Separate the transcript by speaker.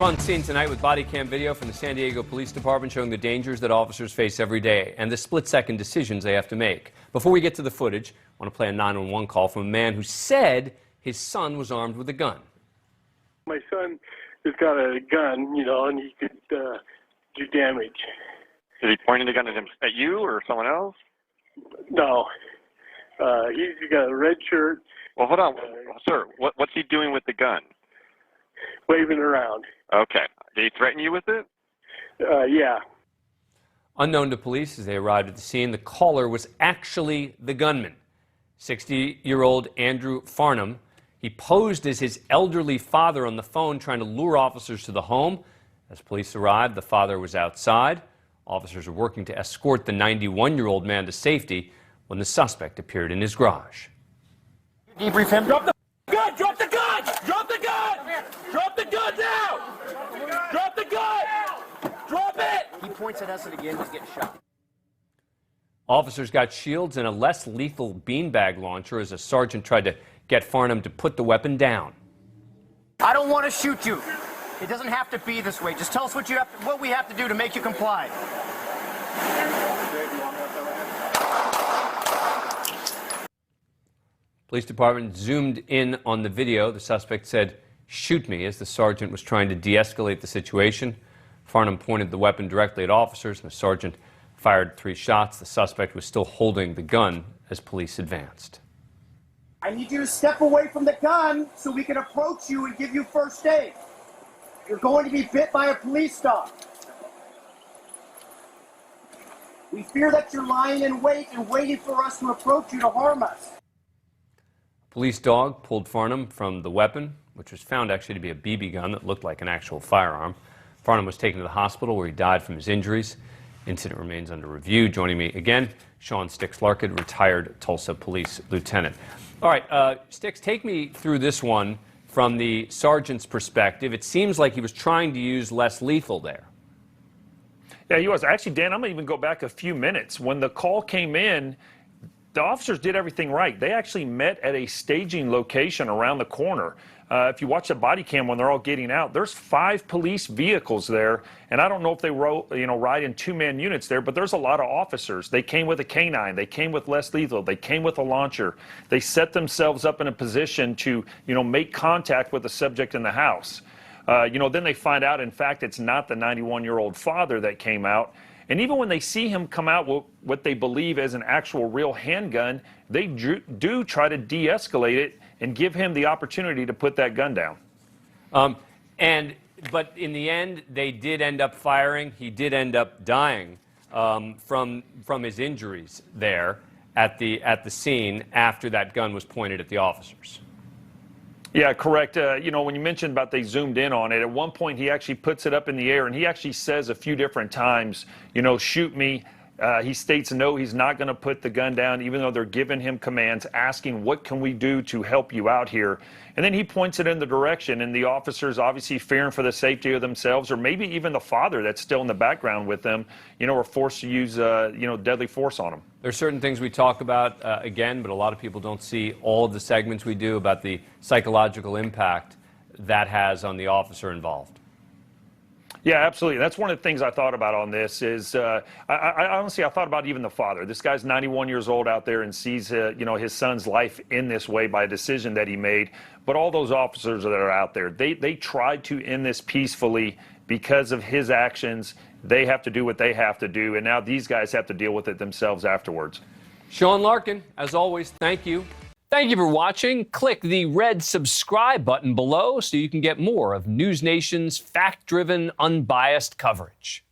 Speaker 1: On scene tonight with body cam video from the San Diego Police Department showing the dangers that officers face every day and the split-second decisions they have to make. Before we get to the footage, I want to play a 911 call from a man who said his son was armed with a gun.
Speaker 2: My son has got a gun, and he could do damage.
Speaker 3: Is he pointing the gun at you or someone else?
Speaker 2: No. He's got a red shirt.
Speaker 3: Well, hold on. Sir, what's he doing with the gun?
Speaker 2: Waving around.
Speaker 3: Okay. Did he threaten you with it?
Speaker 2: Yeah.
Speaker 1: Unknown to police as they arrived at the scene, the caller was actually the gunman, 60-year-old Andrew Farnham. He posed as his elderly father on the phone, trying to lure officers to the home. As police arrived, the father was outside. Officers were working to escort the 91-year-old man to safety when the suspect appeared in his garage.
Speaker 4: Debrief him. Drop the gun! Drop the gun! Drop the gun! Drop the gun now! Drop the gun! Drop it! He points at us and again he's getting shot.
Speaker 1: Officers got shields and a less lethal beanbag launcher as a sergeant tried to get Farnham to put the weapon down.
Speaker 4: I don't want to shoot you. It doesn't have to be this way. Just tell us what we have to do to make you comply.
Speaker 1: Police department zoomed in on the video. The suspect said, "Shoot me," as the sergeant was trying to de-escalate the situation. Farnham pointed the weapon directly at officers, and the sergeant fired 3 shots. The suspect was still holding the gun as police advanced.
Speaker 5: I need you to step away from the gun so we can approach you and give you first aid. You're going to be bit by a police dog. We fear that you're lying in wait and waiting for us to approach you to harm us.
Speaker 1: Police dog pulled Farnham from the weapon, which was found actually to be a BB gun that looked like an actual firearm. Farnham was taken to the hospital where he died from his injuries. Incident remains under review. Joining me again, Sean Sticks Larkin, retired Tulsa police lieutenant. All right, Sticks, take me through this one from the sergeant's perspective. It seems like he was trying to use less lethal there.
Speaker 6: Yeah, he was. Actually, Dan, I'm going to even go back a few minutes. When the call came in, the officers did everything right. They actually met at a staging location around the corner. If you watch the body cam when they're all getting out, there's 5 police vehicles there, and I don't know if they ride in 2-man units there, but there's a lot of officers. They came with a canine. They came with less lethal. They came with a launcher. They set themselves up in a position to, make contact with the subject in the house. Then they find out, in fact, it's not the 91-year-old father that came out. And even when they see him come out with what they believe is an actual real handgun, they do try to de-escalate it and give him the opportunity to put that gun down.
Speaker 1: But in the end, they did end up firing. He did end up dying from his injuries there at the scene after that gun was pointed at the officers.
Speaker 6: Yeah, correct. When you mentioned about they zoomed in on it, at one point he actually puts it up in the air, and he actually says a few different times, shoot me. He states no, he's not going to put the gun down, even though they're giving him commands, asking, what can we do to help you out here? And then he points it in the direction, and the officers obviously fearing for the safety of themselves, or maybe even the father that's still in the background with them, are forced to use, deadly force on him.
Speaker 1: There are certain things we talk about, again, but a lot of people don't see all of the segments we do about the psychological impact that has on the officer involved.
Speaker 6: Yeah, absolutely. That's one of the things I thought about on this is, I honestly thought about even the father. This guy's 91 years old out there and sees, his son's life in this way by a decision that he made. But all those officers that are out there, they tried to end this peacefully because of his actions. They have to do what they have to do, and now these guys have to deal with it themselves afterwards.
Speaker 1: Sean Larkin, as always, thank you. Thank you for watching. Click the red subscribe button below so you can get more of NewsNation's fact-driven, unbiased coverage.